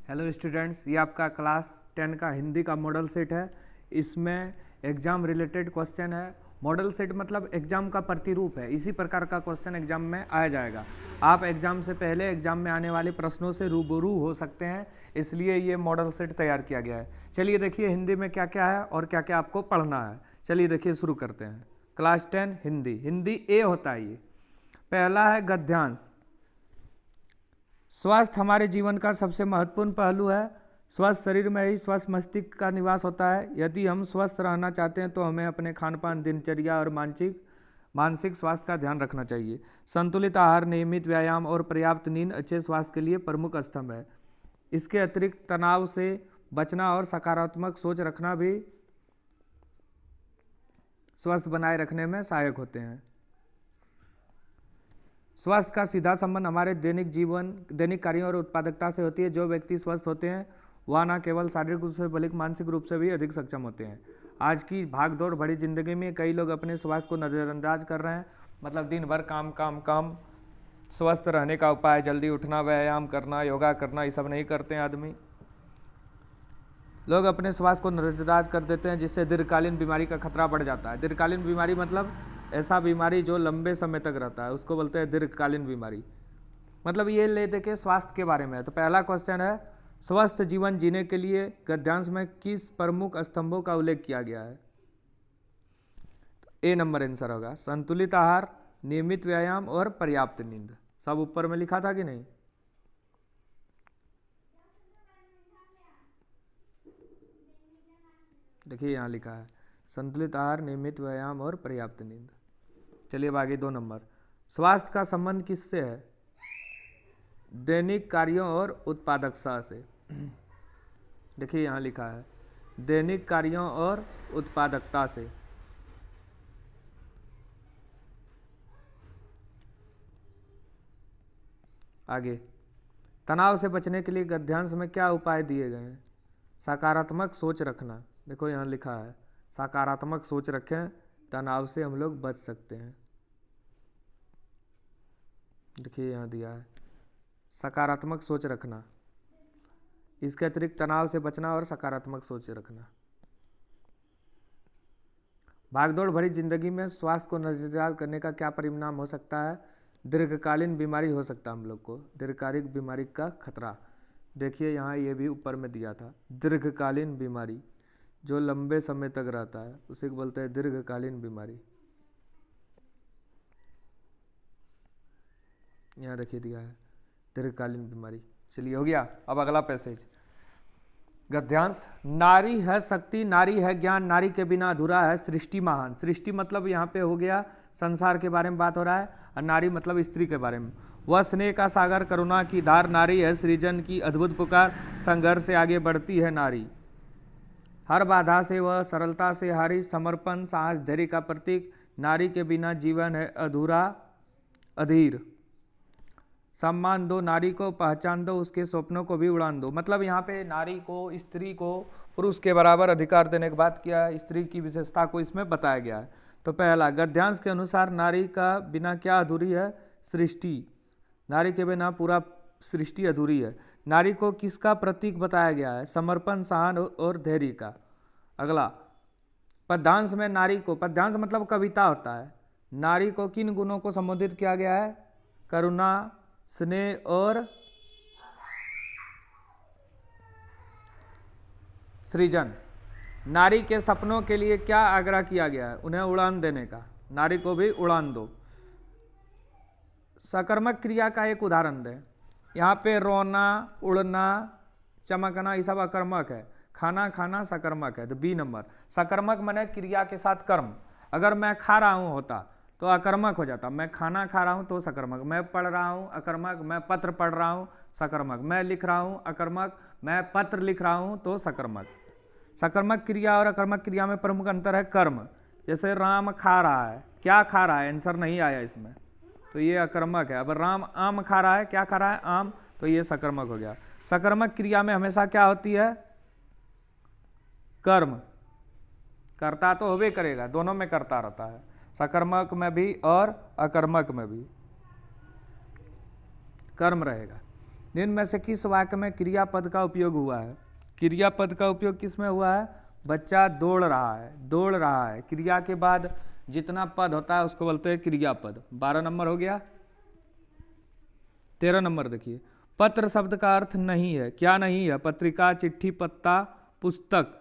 Hello students, ये आपका class 10 का हिंदी का मॉडल सेट है। इसमें एग्जाम रिलेटेड क्वेश्चन है। मॉडल सेट मतलब एग्जाम का प्रतिरूप है। इसी प्रकार का क्वेश्चन एग्जाम में आया जाएगा। आप एग्जाम से पहले एग्जाम में आने वाले प्रश्नों से रूबरू हो सकते हैं, इसलिए ये मॉडल सेट तैयार किया गया है। चलिए देखिए हिंदी में क्या क्या है और क्या क्या आपको पढ़ना है। चलिए देखिए शुरू करते हैं। क्लास 10 हिंदी, हिंदी ए होता है ये। पहला है गद्यांश। स्वास्थ्य हमारे जीवन का सबसे महत्वपूर्ण पहलू है। स्वस्थ शरीर में ही स्वस्थ मस्तिष्क का निवास होता है। यदि हम स्वस्थ रहना चाहते हैं तो हमें अपने खान पान, दिनचर्या और मानसिक स्वास्थ्य का ध्यान रखना चाहिए। संतुलित आहार, नियमित व्यायाम और पर्याप्त नींद अच्छे स्वास्थ्य के लिए प्रमुख स्तंभ है। इसके अतिरिक्त तनाव से बचना और सकारात्मक सोच रखना भी स्वास्थ्य बनाए रखने में सहायक होते हैं। स्वास्थ्य का सीधा संबंध हमारे दैनिक कार्यों और उत्पादकता से होती है। जो व्यक्ति स्वस्थ होते हैं वह न केवल शारीरिक रूप से बल्कि मानसिक रूप से भी अधिक सक्षम होते हैं। आज की भागदौड़ भरी जिंदगी में कई लोग अपने स्वास्थ्य को नज़रअंदाज कर रहे हैं। मतलब दिन भर काम काम काम। स्वस्थ रहने का उपाय जल्दी उठना, व्यायाम करना, योगा करना, ये सब नहीं करते हैं आदमी। लोग अपने स्वास्थ्य को नज़रअंदाज कर देते हैं, जिससे दीर्घकालीन बीमारी का खतरा बढ़ जाता है। दीर्घकालीन बीमारी मतलब ऐसा बीमारी जो लंबे समय तक रहता है, उसको बोलते हैं दीर्घकालीन बीमारी। मतलब ये ले दे के स्वास्थ्य के बारे में है। तो पहला क्वेश्चन है, स्वस्थ जीवन जीने के लिए गद्यांश में किस प्रमुख स्तंभों का उल्लेख किया गया है? तो ए नंबर आंसर होगा संतुलित आहार, नियमित व्यायाम और पर्याप्त नींद। सब ऊपर में लिखा था कि नहीं? देखिए यहाँ लिखा है संतुलित आहार, नियमित व्यायाम और पर्याप्त नींद। चलिए अब आगे 2 नंबर। स्वास्थ्य का संबंध किससे है? दैनिक कार्यों और उत्पादकता से। देखिए यहाँ लिखा है दैनिक कार्यों और उत्पादकता से। आगे, तनाव से बचने के लिए गद्यांश में क्या उपाय दिए गए हैं? सकारात्मक सोच रखना। देखो यहाँ लिखा है सकारात्मक सोच रखें, तनाव से हम लोग बच सकते हैं। देखिए यहाँ दिया है सकारात्मक सोच रखना। इसके अतिरिक्त तनाव से बचना और सकारात्मक सोच रखना। भागदौड़ भरी जिंदगी में स्वास्थ्य को नजरअंदाज करने का क्या परिणाम हो सकता है? दीर्घकालीन बीमारी हो सकता है हम लोग को, दीर्घकालिक बीमारी का खतरा। देखिए यहाँ ये भी ऊपर में दिया था, दीर्घकालीन बीमारी जो लंबे समय तक रहता है उसे बोलते हैं दीर्घकालीन बीमारी। यहाँ देखिए दिया है दीर्घकालीन बीमारी। चलिए हो गया। अब अगला पैसेज, गद्यांश। नारी है शक्ति, नारी है ज्ञान, नारी के बिना अधूरा है सृष्टि महान। सृष्टि मतलब यहाँ पे हो गया संसार के बारे में बात हो रहा है, और नारी मतलब स्त्री के बारे में। वह स्नेह का सागर, करुणा की धार, नारी है सृजन की अद्भुत पुकार, संघर्ष से आगे बढ़ती है नारी। हर बाधा से वह सरलता से हारी, समर्पण, साहस, धैर्य का प्रतीक। नारी के बिना जीवन है अधूरा, अधीर। सम्मान दो नारी को, पहचान दो उसके स्वप्नों को भी उड़ान दो। मतलब यहाँ पे नारी को, स्त्री को पुरुष के बराबर अधिकार देने की बात किया है। स्त्री की विशेषता को इसमें बताया गया है। तो पहला, गद्यांश के अनुसार नारी का बिना क्या अधूरी है? सृष्टि। नारी के बिना पूरा सृष्टि अधूरी है। नारी को किसका प्रतीक बताया गया है? समर्पण, सहन और धैर्य का। अगला, पद्यांश में नारी को, पद्यांश मतलब कविता होता है, नारी को किन गुणों को संबोधित किया गया है? करुणा, स्नेह और सृजन। नारी के सपनों के लिए क्या आग्रह किया गया है? उन्हें उड़ान देने का। नारी को भी उड़ान दो। सकर्मक क्रिया का एक उदाहरण दें। यहाँ पे रोना, उड़ना, चमकना, ये सब अकर्मक है। खाना खाना सकर्मक है। तो बी नंबर। सकर्मक माने क्रिया के साथ कर्म। अगर मैं खा रहा हूँ होता तो अकर्मक हो जाता। मैं खाना खा रहा हूँ तो सकर्मक। मैं पढ़ रहा हूँ अकर्मक। मैं पत्र पढ़ रहा हूँ सकर्मक। मैं लिख रहा हूँ अकर्मक। मैं पत्र लिख रहा हूँ तो सकर्मक। सकर्मक क्रिया और अकर्मक क्रिया में प्रमुख अंतर है कर्म। जैसे राम खा रहा है, क्या खा रहा है? आंसर नहीं आया इसमें, तो ये अकर्मक है। अब राम आम खा रहा है, क्या खा रहा है? आम, तो ये सकर्मक हो गया। सकर्मक क्रिया में हमेशा क्या होती है? कर्म। कर्ता तो होबे करेगा, दोनों में करता रहता है, सकर्मक में भी और अकर्मक में भी कर्म रहेगा। निम्न में से किस वाक्य में क्रियापद का उपयोग हुआ है? क्रियापद का उपयोग किस में हुआ है? बच्चा दौड़ रहा है, दौड़ रहा है। क्रिया के बाद जितना पद होता है उसको बोलते हैं क्रियापद। 12 नंबर हो गया। 13 नंबर देखिए, पत्र शब्द का अर्थ नहीं है। क्या नहीं है? पत्रिका, चिट्ठी, पत्ता, पुस्तक।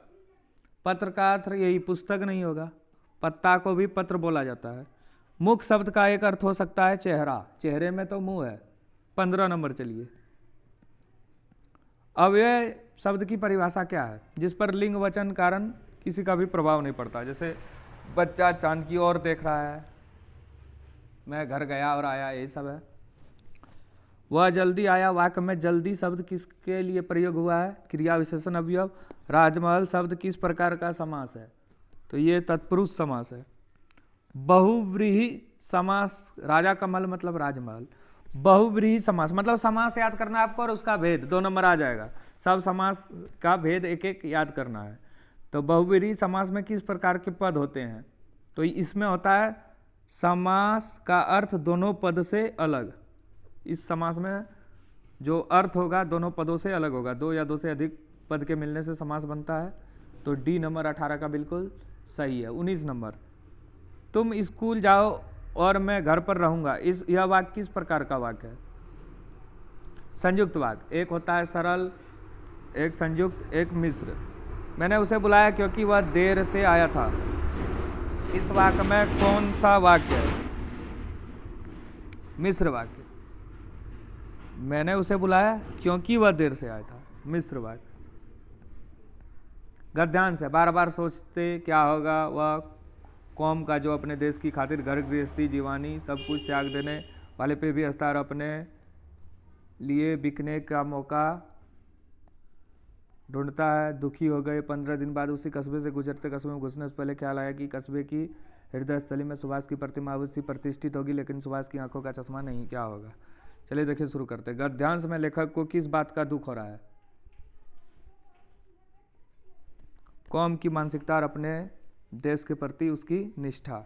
पत्र का अर्थ यही पुस्तक नहीं होगा। पत्ता को भी पत्र बोला जाता है। मुख शब्द का एक अर्थ हो सकता है चेहरा, चेहरे में तो मुंह है। 15 नंबर चलिए, अव्यय शब्द की परिभाषा क्या है? जिस पर लिंग वचन कारण किसी का भी प्रभाव नहीं पड़ता। जैसे बच्चा चांद की ओर देख रहा है, मैं घर गया और आया, यही सब है। वह जल्दी आया वाक्य में जल्दी शब्द किसके लिए प्रयोग हुआ है? क्रिया विशेषण अवयव। राजमहल शब्द किस प्रकार का समास है? तो ये तत्पुरुष समास है। बहुव्रीहि समास, राजा का महल मतलब राजमहल। बहुव्रीहि समास मतलब समास याद करना है आपको और उसका भेद 2 नंबर आ जाएगा। सब समास का भेद एक एक याद करना है। तो बहुव्रीहि समास में किस प्रकार के पद होते हैं? तो इसमें होता है समास का अर्थ दोनों पद से अलग। इस समास में जो अर्थ होगा दोनों पदों से अलग होगा। 2 या 2 से अधिक पद के मिलने से समास बनता है। तो डी नंबर 18 का बिल्कुल सही है। 19 नंबर, तुम स्कूल जाओ और मैं घर पर रहूंगा। यह वाक्य किस प्रकार का वाक्य है? संयुक्त वाक्य। एक होता है सरल, एक संयुक्त, एक मिश्र। मैंने उसे बुलाया क्योंकि वह देर से आया था। इस वाक्य में कौन सा वाक्य है? मिश्र वाक्य। मैंने उसे बुलाया क्योंकि वह देर से आया था, मिश्र वाक्य। गद्यांश है, बार बार सोचते क्या होगा वह कौम का जो अपने देश की खातिर घर गृहस्थी जीवानी सब कुछ त्याग देने वाले पे भी हंसता और अपने लिए बिकने का मौका ढूंढता है। दुखी हो गए। 15 दिन बाद उसी कस्बे से गुजरते कस्बे में घुसने से पहले ख्याल आया कि कस्बे की हृदय स्थली में सुभाष की प्रतिमा अवश्य प्रतिष्ठित होगी, लेकिन सुभाष की आंखों का चश्मा नहीं। क्या होगा? चलिए देखिए, शुरू करते हैं। गद्यांश में लेखक को किस बात का दुख हो रहा है? कौम की मानसिकता और अपने देश के प्रति उसकी निष्ठा।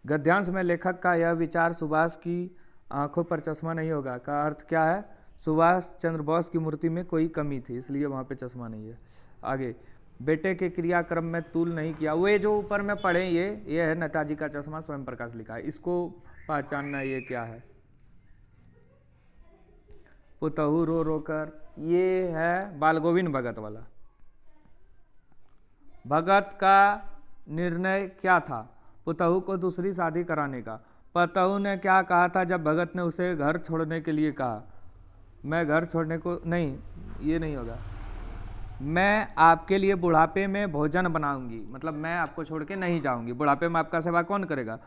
गद्यांश में लेखक का यह विचार सुभाष की आंखों पर चश्मा नहीं होगा का अर्थ क्या है? सुभाष चंद्र बोस की मूर्ति में कोई कमी थी, इसलिए वहां पे चश्मा नहीं है। आगे, बेटे के क्रियाक्रम में तूल नहीं किया। वे जो ऊपर में पढ़े ये है नेताजी का चश्मा, स्वयं प्रकाश लिखा है। इसको पहचानना, ये क्या है? पुतहु रो रो कर, ये है बाल गोविंद भगत वाला। भगत का निर्णय क्या था? पुतहु को दूसरी शादी कराने का। पुतहु ने क्या कहा था जब भगत ने उसे घर छोड़ने के लिए कहा? मैं घर छोड़ने को नहीं, ये नहीं होगा। मैं आपके लिए बुढ़ापे में भोजन बनाऊंगी, मतलब मैं आपको छोड़ के नहीं जाऊंगी। बुढ़ापे में आपका सेवा कौन करेगा?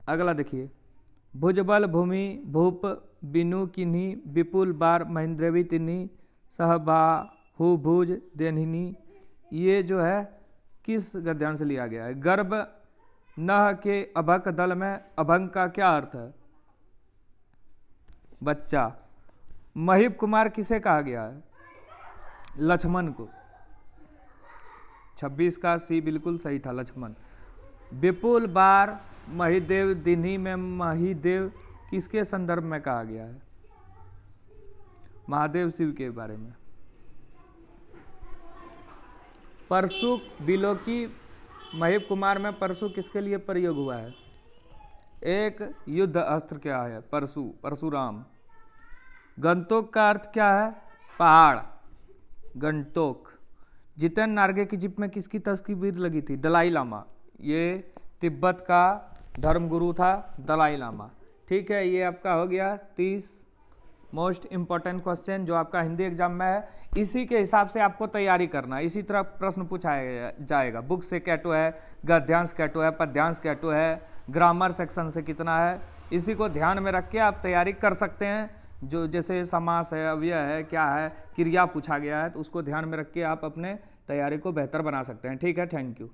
अगला देखिए, भुजबल भूमि भूप बिनु किन्हीं विपुल बार महेंद्रवी तिन्ही सहबाहु भुज देनहिनी। ये जो है किस गद्यांश से लिया गया है? गर्भ नह के अभक दल में अभंग का क्या अर्थ है? बच्चा। महिप कुमार किसे कहा गया है? लक्ष्मण को। 26 का सी बिल्कुल सही था, लक्ष्मण। विपुल बार महिदेव दिन्ही में महिदेव किसके संदर्भ में कहा गया है? महादेव शिव के बारे में। परशु बिलोकी महिप कुमार में परशु किसके लिए प्रयोग हुआ है? एक युद्ध अस्त्र क्या है? परशु, परशुराम। गंतोक का अर्थ क्या है? पहाड़, गंटोक। जितेन नार्गे की जिप में किसकी तस्वीर लगी थी? दलाई लामा। ये तिब्बत का धर्मगुरु था दलाई लामा। ठीक है, ये आपका हो गया 30 मोस्ट इंपॉर्टेंट क्वेश्चन जो आपका हिंदी एग्जाम में है। इसी के हिसाब से आपको तैयारी करना है। इसी तरह प्रश्न पूछा जाएगा। बुक से कैटो है, गद्यांश कैटो है, पद्यांश कैटो है, ग्रामर सेक्शन से कितना है, इसी को ध्यान में रख के आप तैयारी कर सकते हैं। जो जैसे समास है, अव्यय है, क्या है, क्रिया पूछा गया है, तो उसको ध्यान में रख के आप अपने तैयारी को बेहतर बना सकते हैं। ठीक है, थैंक यू।